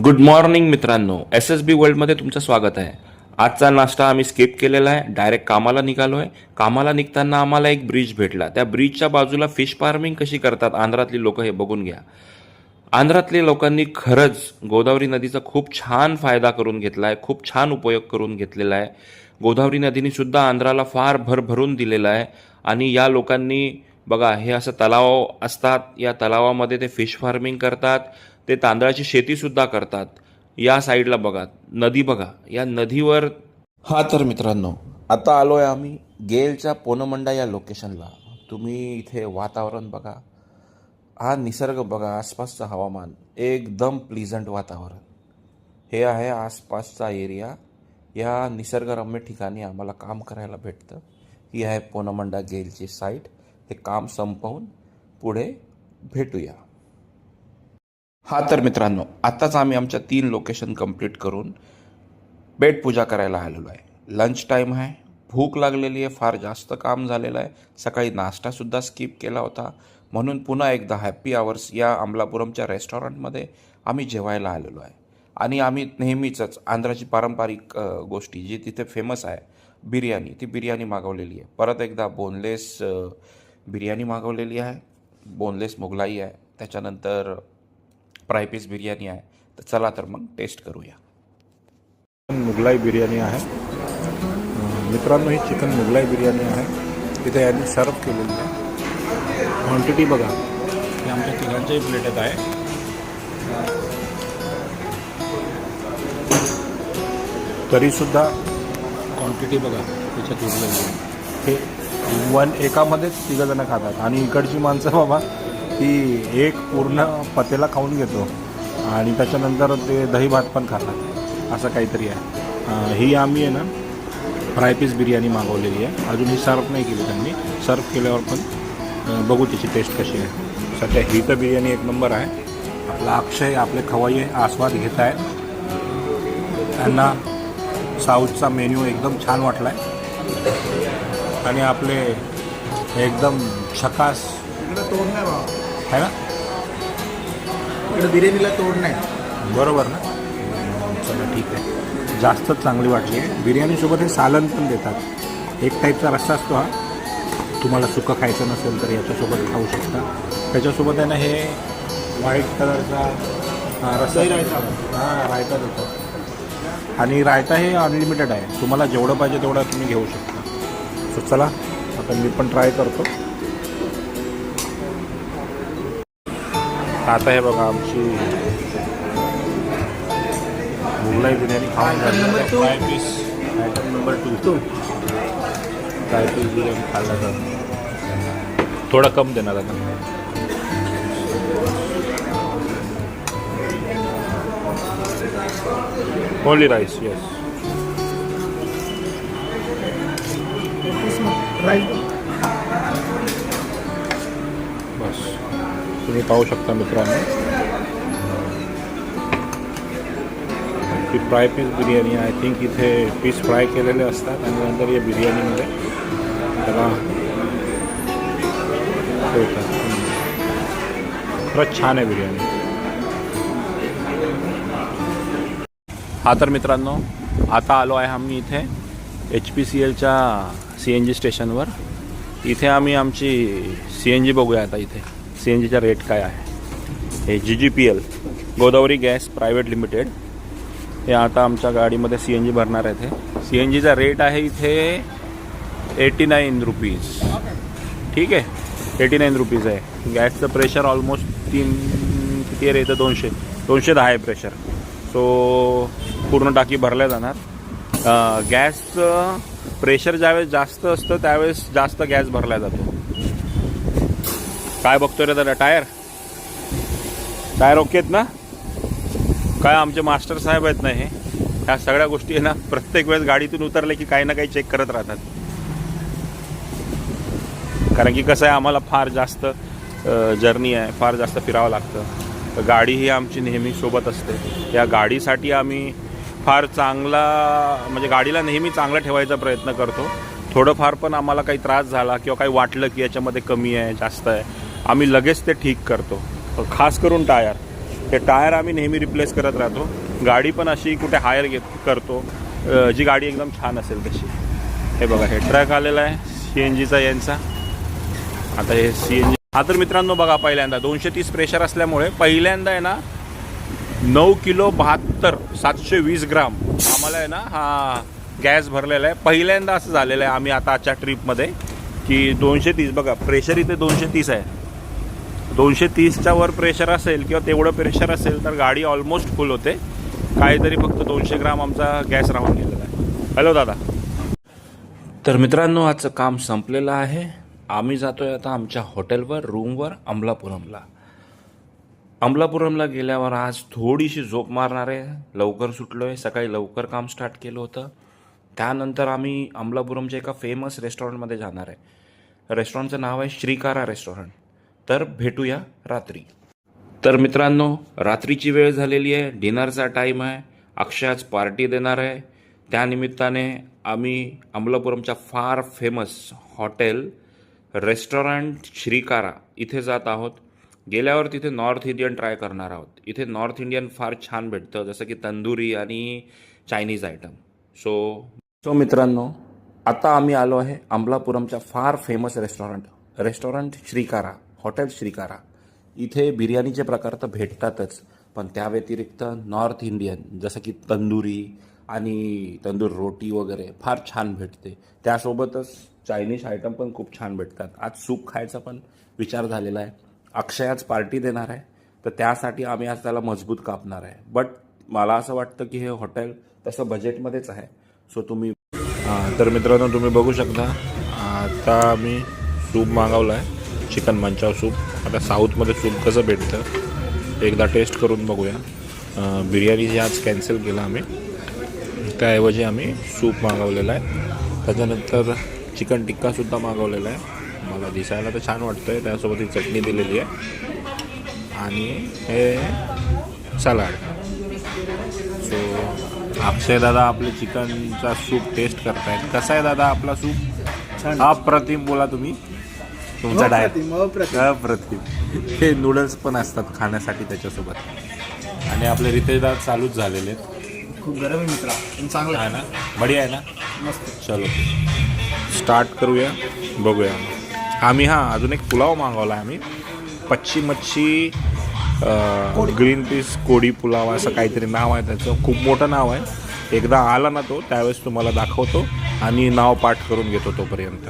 Good morning मित्रांनो, SSB वर्ल्डमध्ये तुमचं स्वागत आहे. आजचा नाश्ता आम्ही स्किप केलेला आहे. डायरेक्ट कामाला निघालोय. कामाला निघताना आम्हाला एक ब्रिज भेटला. त्या ब्रिजच्या बाजूला फिश फार्मिंग कशी करतात आंध्रातली लोक हे बघून घ्या. आंध्रातल्या लोकांनी खरंच गोदावरी नदीचा खूप छान फायदा करून घेतला आहे, खूप छान उपयोग करून घेतलेला आहे. गोदावरी नदीने सुद्धा आंध्राला फार भरभरून दिलेला आहे. आणि या लोकांनी बघा, हे असं तलाव असतात, या तलावामध्ये ते फिश फार्मिंग करतात, ते तांदळाची शेती सुद्धा करतात. या साईडला बघा, नदी बघा, या नदीवर. हा तर मित्रांनो, आता आलोय आम्ही गेलच्या पोनमंडा या लोकेशनला. तुम्ही इथे वातावरण बघा, हा निसर्ग बघा, आसपासचं हवामान एकदम प्लीझंट वातावरण. हे आहे आसपासचा एरिया. या निसर्गरम्य ठिकाणी आम्हाला काम करायला भेटतं. ही आहे पोनमंडा गेलची साईट. हे काम संपवून पुढे भेटूया. हा तर मित्रांनो, आत्ताच आम्ही आमच्या 3 लोकेशन कंप्लीट करून बेड पूजा करायला आलेलो आहे. लंच टाईम आहे, भूक लागलेली आहे, फार जास्त काम झालेलं आहे. सकाळी नाश्तासुद्धा स्किप केला होता, म्हणून पुन्हा एकदा हॅपी आवर्स या अमलापुरमच्या रेस्टॉरंटमध्ये आम्ही जेवायला आलेलो आहे. आणि आम्ही नेहमीच आंध्राची पारंपरिक गोष्टी जी तिथे फेमस आहे, बिर्याणी, ती बिर्याणी मागवलेली आहे. परत एकदा बोनलेस बिर्याणी मागवलेली आहे, बोनलेस मुगलाई आहे, त्याच्यानंतर फ्राय पीस बिर्याणी आहे. तर चला तर मग टेस्ट करूया. मुगलाई बिर्याणी आहे मित्रांनो. ही चिकन मुगलाई बिर्याणी आहे. तिथे यांनी सर्व केलेली आहे. क्वांटिटी बघा, ही आमच्या तिघांच्याही प्लेटेत आहे. तरीसुद्धा क्वांटिटी बघा त्याच्यात उरलेली आहे. हे एकामध्येच तिघंजणं खातात. आणि इकडची माणसं बाबा, ती एक पूर्ण पतेला खाऊन घेतो आणि त्याच्यानंतर ते दही भात पण खातात, असं काहीतरी आहे. ही आम्ही आहे ना फ्राय पीस बिर्याणी मागवलेली आहे. अजून ही सर्व नाही केली त्यांनी. सर्व केल्यावर पण बघू त्याची टेस्ट कशी आहे. सध्या ही तर बिर्याणी एक नंबर आहे. आपला अक्षय, आपले खवय्ये आस्वाद घेत आहेत. त्यांना साऊथचा मेन्यू एकदम छान वाटला आहे. आणि आपले एकदम झकास तोड नाही बाबा आहे ना, इकडे बिर्याणीला तोड नाही. बरोबर ना. चला ठीक आहे, जास्तच चांगली वाटली. बिर्याणीसोबत हे सालन पण देतात. एक टाईपचा रस्सा असतो हा. तुम्हाला सुकं खायचं नसेल तर याच्यासोबत खाऊ शकता. त्याच्यासोबत आहे ना हे व्हाईट कलरचा रस्सा, रायता देतो. आणि रायता हे अनलिमिटेड आहे, तुम्हाला जेवढं पाहिजे तेवढं तुम्ही घेऊ शकता. सो चला आता मी पण ट्राय करतो. आता हे बघा, आमची मुगलाई बिर्याणी खाऊन झाली. Fry piece item number 2 fry piece biryani खाल्ला जातं. थोडा कम देणार आता. Only rice, yes. बस तुम्ही पाहू शकता मित्रांनो, ही fry piece biryani. I think इथे पीस फ्राय केलेले असतात आणि नंतर या बिर्याणीमध्ये त्याला ठेवतात. खरंच छान आहे बिर्याणी. हा तर मित्रांनो, आता आलो आहे आम्ही इथे HPCLच्या CNG स्टेशनवर. इथे आम्ही आमची CNG बघूया. आता इथे CNGचा रेट काय आहे. हे GGPL Godavari gas private limited, हे आता आमच्या गाडीमध्ये CNG भरणार आहे. हे CNGचा रेट आहे इथे 89 रुपीज. ठीक आहे, 89 रुपीज आहे. गॅसचं प्रेशर ऑलमोस्ट किती आहे, 210 आहे प्रेशर. सो पूर्ण टाकी भरल्या जाणार. गॅसचं प्रेशर ज्यावेळेस जास्त असतं त्यावेळेस जास्त गॅस भरला जातो. काय बघतोय रे दादा, टायर ओके आहेत ना? काय आमचे मास्टर साहेब आहेत ना हे, ह्या सगळ्या गोष्टी आहे ना, प्रत्येक वेळेस गाडीतून उतरले की काही ना काही चेक करत राहतात. कारण की कसं आहे, आम्हाला फार जास्त जर्नी आहे, फार जास्त फिरावं लागतं. तर गाडी ही आमची नेहमी सोबत असते. या गाडीसाठी आम्ही फार चांगला, म्हणजे गाडीला नेहमी चांगलं ठेवायचा प्रयत्न करतो. थोडंफार पण आम्हाला काही त्रास झाला किंवा काही वाटलं की याच्यामध्ये कमी आहे, जास्त आहे, आम्ही लगेच ते ठीक करतो. खास करून टायर. हे टायर आम्ही नेहमी रिप्लेस करत राहतो. गाडी पण अशी कुठे हायर करतो जी गाडी एकदम छान असेल तशी. हे बघा हे ट्रक आलेला आहे CNGचा यांचा. आता हे CNG हा तर मित्रांनो बघा पहिल्यांदा 230 प्रेशर असल्यामुळे पहिल्यांदा आहे ना 9 किलो 72 720 ग्राम आम्हाला आहे ना हा गॅस भरलेला आहे. पहिल्यांदा असं झालेलं आहे आम्ही आता आजच्या ट्रिपमध्ये की 230 बघा प्रेशर इथे 230 आहे. 230च्या वर प्रेशर असेल किंवा तेवढं प्रेशर असेल तर गाडी ऑलमोस्ट फुल होते. काहीतरी फक्त 200 ग्राम आमचा गॅस राहून गेलेला आहे. हॅलो दादा. तर मित्रांनो आजचं काम संपलेलं आहे. आम्ही जातोय आता आमच्या हॉटेलवर रूमवर अमलापुरमला. अमलापुरमला गेल्यावर आज थोडीशी झोप मारणार आहे. लवकर सुटलो आहे. सकाळी लवकर काम स्टार्ट केलं होतं. त्यानंतर आम्ही अमलापुरमच्या एका फेमस रेस्टॉरंटमध्ये जाणार आहे. रेस्टॉरंटचं नाव आहे श्रीकारा रेस्टॉरंट. तर भेटूया रात्री. तर मित्रांनो रात्रीची वेळ झालेली आहे. डिनरचा टाईम आहे. अक्षय आज पार्टी देणार आहे. त्यानिमित्ताने आम्ही अमलापुरमच्या फार फेमस हॉटेल रेस्टॉरंट श्रीकारा इथे जात आहोत. गेल्यावर तिथे नॉर्थ इंडियन ट्राय करणार आहोत. इथे नॉर्थ इंडियन फार छान भेटतं जसं की तंदुरी आणि चायनीज आयटम. सो मित्रांनो आता आम्ही आलो आहे अमलापुरमच्या फार famous restaurant Srikara hotel Srikara. इथे बिर्याणीचे प्रकार तर भेटतातच पण त्या व्यतिरिक्त नॉर्थ इंडियन जसं की तंदुरी आणि तंदूर रोटी वगैरे फार छान भेटते. त्यासोबतच चायनीज आयटम पण खूप छान भेटतात. आज सूप खायचा पण विचार झालेला आहे. अक्षय आज पार्टी देणार आहे तर त्यासाठी आम्ही आज त्याला मजबूत कापणार आहे. बट मला असं वाटतं की हे हॉटेल तसं बजेटमध्येच आहे. सो तुम्ही तर मित्रांनो तुम्ही बघू शकता आता आम्ही सूप मागवलं आहे चिकन मंचाव सूप. आता साऊथमध्ये सूप कसं भेटतं एकदा टेस्ट करून बघूया. बिर्याणी आज कॅन्सल केलं आम्ही. त्याऐवजी आम्ही सूप मागवलेलं आहे. त्याच्यानंतर चिकन टिक्कासुद्धा मागवलेला आहे. मला दिसायला तर छान वाटतं आहे. त्यासोबत ही चटणी दिलेली आहे आणि हे सलाड. सो अक्षय दादा आपले चिकनचा सूप टेस्ट करतायत. कसा आहे दादा आपला सूप? अप्रतिम बोला तुम्ही. तुमचा डायट अप्रतिम. हे नूडल्स पण असतात खाण्यासाठी त्याच्यासोबत. आणि आपले रितेश दादा चालूच झालेले आहेत. खूप गरम आहे मित्रा. चांगलं आहे ना बढिया आहे ना मस्त. चलो स्टार्ट करूया बघूया. आम्ही अजून एक पुलाव मागवला आहे आम्ही. पच्ची मच्छी ग्रीन पीस कोडी पुलाव असं काहीतरी नाव आहे त्याचं. खूप मोठं नाव आहे. एकदा आला ना तो त्यावेळेस तुम्हाला दाखवतो आणि नाव पाठ करून घेतो तोपर्यंत.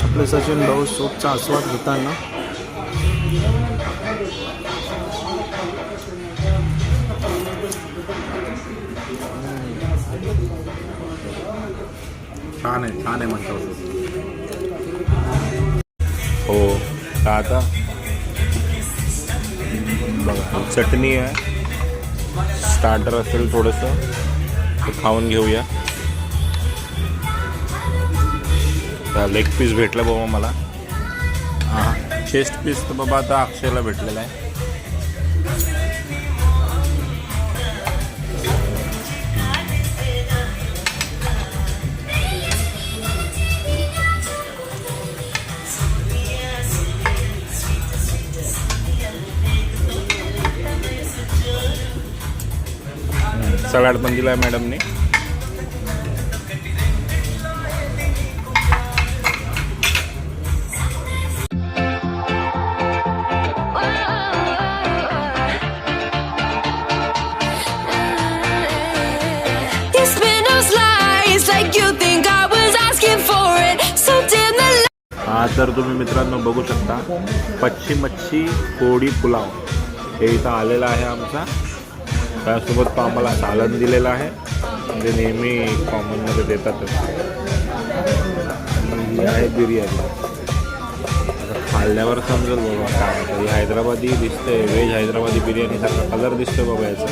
आपले सचिन भाऊ सूपचा आस्वाद घेताना छान आहे म्हणतो. हो आता बघा चटणी आहे. स्टार्टर असेल थोडंसं ते खाऊन घेऊया. लेग पीस भेटलं बाबा मला. चेस्ट पीस तर बाबा आता अक्षयला भेटलेला आहे. सलाड पण दिला आहे मॅडमने. तर तुम्ही मित्रांनो बघू शकता पच्ची मच्छी कोडी पुलाव हे इथं आलेला आहे आमचा. त्यासोबत तो आम्हाला सालन दिलेला आहे म्हणजे नेहमी कॉमनमध्ये देतातच. आहे बिर्याणी. आता खाल्ल्यावर समजेल बाबा काय आहे. ही हैदराबादी दिसते व्हेज हैदराबादी बिर्याणीसारखा कलर दिसतो बाबा याचा.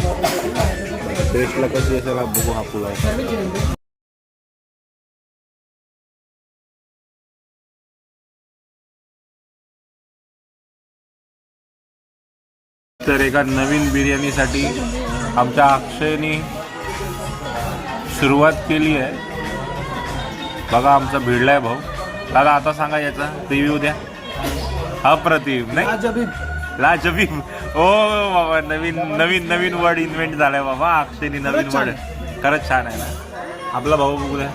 टेस्टला कशी असेल हा बघू हा पुलाव. तर एका नवीन बिर्याणीसाठी आमच्या अक्षयने सुरुवात केली आहे. बघा आमचा भिडलाय भाऊ. दादा आता सांगा याचा रिव्ह्यू द्या. अप्रतिम नाही लाजबीब. ओ बाबा नवीन नवीन नवीन वर्ड इन्व्हेंट झालाय बाबा. अक्षयनी नवीन वर्ड. खरंच छान आहे ना. आपला भाऊ बघू द्या.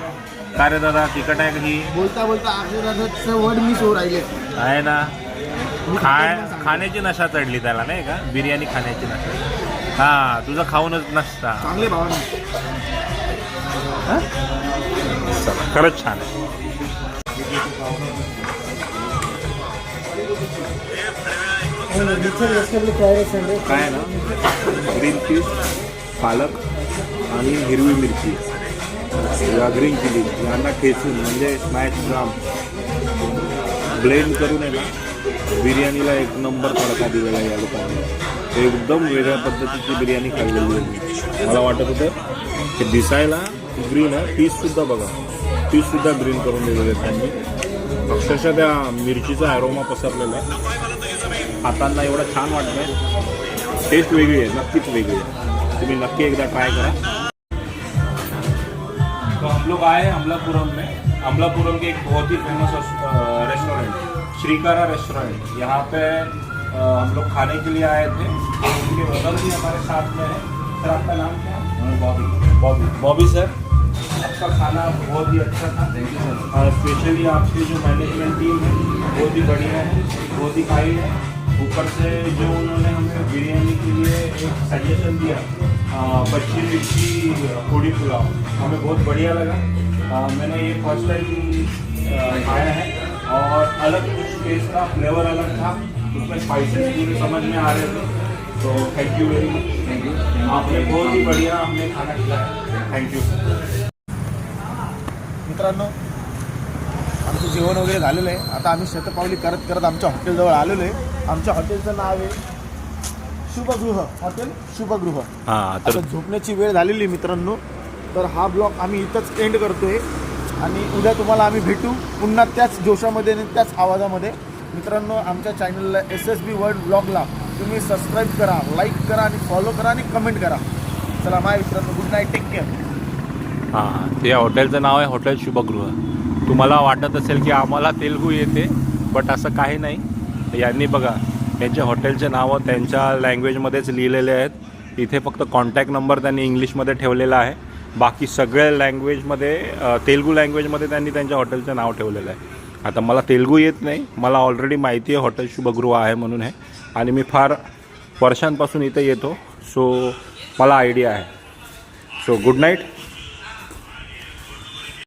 काय रे दादा तिखट आहे कधी बोलता बोलता अक्षरदादाचं वर्ड मिस होऊ राहिले आहे ना. खाण्याची नशा चढली त्याला नाही का. बिर्याणी खाण्याची नशा. हा तुझं खाऊनच नसता. चांगले भावना. खरंच छान आहे. काय ना ग्रीन पीस पालक आणि हिरवी मिरची या ग्रीन चिली यांना ठेचून म्हणजे स्मॅश ग्राम ब्लेंड करून आहे ना बिर्याणीला एक नंबर तडका दिलेला आहे या लोकांनी. एकदम वेगळ्या पद्धतीची बिर्याणी खाल्लेली आहे. मला वाटत होतं की दिसायला ग्रीन आहे. पीससुद्धा बघा पीससुद्धा ग्रीन करून दिलेले आहेत त्यांनी. अक्षरशः त्या मिरचीचा ॲरोमा पसरलेला आहे. खाताना एवढं छान वाटतं. टेस्ट वेगळी आहे नक्कीच वेगळी आहे. तुम्ही नक्की एकदा ट्राय करा. तो हम लोग आए अमलापुरम में. अमलापुरम के एक बहुत ही फेमस रेस्टोरेंट श्रीकारा रेस्टोरेंट. यहाँ पे हम लोग खाने के लिए आए थे. उनके ओनर भी हमारे साथ में है. सर आपका नाम क्या है. बॉबी. बॉबी सर आपका खाना बहुत ही अच्छा था. Thank you sir. स्पेशली आपकी जो मैनेजमेंट टीम है बहुत ही बढ़िया है. बहुत ही काइंड है. ऊपर से जो उन्होंने हमें बिरयानी के लिए एक सजेशन दिया पच्ची मिर्ची पूड़ी पुलाव हमें बहुत बढ़िया लगा. मैंने ये फर्स्ट टाइम खाया है और अलग कुछ टेस्ट का फ्लेवर अलग था. उसमें स्पाइसेस पूरे समझ में आ रहे थे. तो thank you very much. Thank you. आपने बहुत ही बढ़िया हमने खाना खिलाया. Thank you. मित्रांनो आमचं जेवण वगैरे झालेलं आहे. आता आम्ही शतपावली करत करत आमच्या हॉटेलजवळ आलेलो आहे. आमच्या हॉटेलचं नाव आहे शुभगृह. हॉटेल शुभगृह. हां तर झोपण्याची वेळ झालेली मित्रांनो. तर हा ब्लॉग आम्ही इथंच एंड करतोय आणि उद्या तुम्हाला आम्ही भेटू पुन्हा त्याच जोशामध्ये आणि त्याच आवाजामध्ये. मित्रांनो आमच्या चॅनलला SSB वर्ल्ड ब्लॉगला तुम्ही सबस्क्राईब करा, लाईक करा आणि फॉलो करा आणि कमेंट करा. चला बाय मित्रांनो. Good night. Take care. हां ते हॉटेलचं नाव आहे हॉटेल शुभगृह. तुम्हाला वाटत असेल की आम्हाला तेलुगू येते बट असं काही नाही. यांनी बघा त्यांच्या हॉटेलचे नावं त्यांच्या लँग्वेजमध्येच लिहिलेले आहेत. इथे फक्त कॉन्टॅक्ट नंबर त्यांनी इंग्लिशमध्ये ठेवलेला आहे. बाकी सगळ्या लँग्वेजमध्ये तेलुगू लँग्वेजमध्ये त्यांनी त्यांच्या हॉटेलचं नाव ठेवलेलं आहे. आता मला तेलुगू येत नाही. मला ऑलरेडी माहिती आहे हॉटेल शुभगृह आहे म्हणून आहे आणि मी फार वर्षांपासून इथे येतो. सो मला आयडिया आहे. So good night.